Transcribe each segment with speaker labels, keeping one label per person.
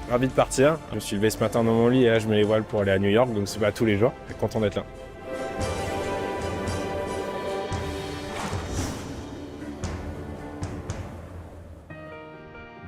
Speaker 1: Ravi de partir. Je me suis levé ce matin dans mon lit et là je mets les voiles pour aller à New York, donc c'est pas tous les jours. Je suis content d'être là.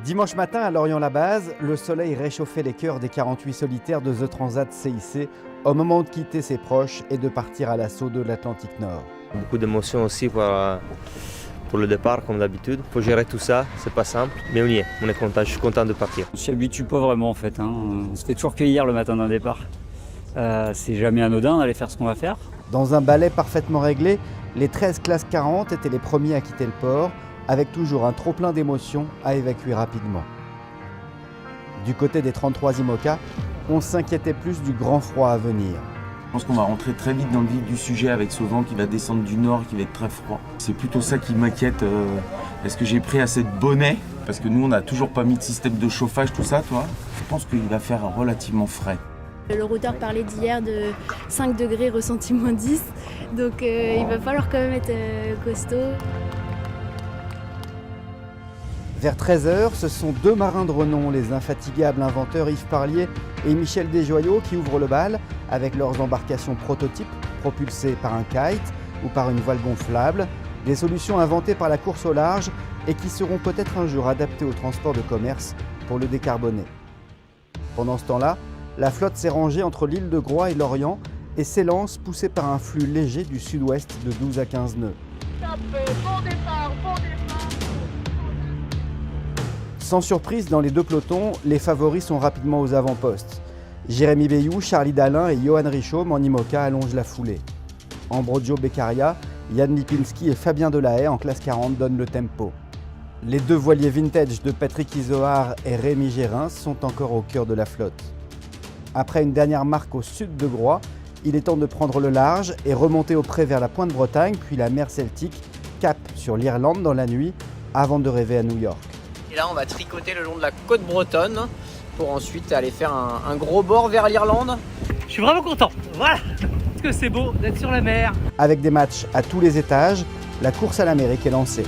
Speaker 2: Dimanche matin à Lorient-la-Base, le soleil réchauffait les cœurs des 48 solitaires de The Transat CIC au moment de quitter ses proches et de partir à l'assaut de l'Atlantique Nord.
Speaker 3: Beaucoup d'émotions aussi pour le départ, comme d'habitude. Il faut gérer tout ça, c'est pas simple, mais on y est, on est content, je suis content de partir.
Speaker 4: On s'y habitue pas vraiment en fait, hein. On se fait toujours cueillir le matin d'un départ. C'est jamais anodin d'aller faire ce qu'on va faire.
Speaker 2: Dans un balai parfaitement réglé, les 13 classes 40 étaient les premiers à quitter le port, avec toujours un trop-plein d'émotions à évacuer rapidement. Du côté des 33 IMOCA, on s'inquiétait plus du grand froid à venir.
Speaker 5: Je pense qu'on va rentrer très vite dans le vif du sujet avec ce vent qui va descendre du nord, qui va être très froid. C'est plutôt ça qui m'inquiète. Est-ce que j'ai pris assez de bonnets? Parce que nous, on n'a toujours pas mis de système de chauffage, tout ça, toi. Je pense qu'il va faire relativement frais.
Speaker 6: Le routeur parlait d'hier de 5 degrés ressenti moins 10, donc il va falloir quand même être costaud.
Speaker 2: Vers 13h, ce sont deux marins de renom, les infatigables inventeurs Yves Parlier et Michel Desjoyaux, qui ouvrent le bal avec leurs embarcations prototypes propulsées par un kite ou par une voile gonflable, des solutions inventées par la course au large et qui seront peut-être un jour adaptées au transport de commerce pour le décarboner. Pendant ce temps-là, la flotte s'est rangée entre l'île de Groix et Lorient et s'élance poussée par un flux léger du sud-ouest de 12 à 15 nœuds.
Speaker 7: Bon départ.
Speaker 2: Sans surprise, dans les deux pelotons, les favoris sont rapidement aux avant-postes. Jérémy Bayou, Charlie Dalin et Johan Richaum en IMOCA allongent la foulée. Ambrogio Beccaria, Yann Lipinski et Fabien Delahaye en classe 40 donnent le tempo. Les deux voiliers vintage de Patrick Izoard et Rémi Gérin sont encore au cœur de la flotte. Après une dernière marque au sud de Groix, il est temps de prendre le large et remonter au près vers la Pointe-Bretagne, puis la mer Celtique, cap sur l'Irlande dans la nuit, avant de rêver à New York.
Speaker 8: Et là, on va tricoter le long de la côte bretonne pour ensuite aller faire un gros bord vers l'Irlande.
Speaker 9: Je suis vraiment content, voilà, parce que c'est beau d'être sur la mer.
Speaker 2: Avec des matchs à tous les étages, la course à l'Amérique est lancée.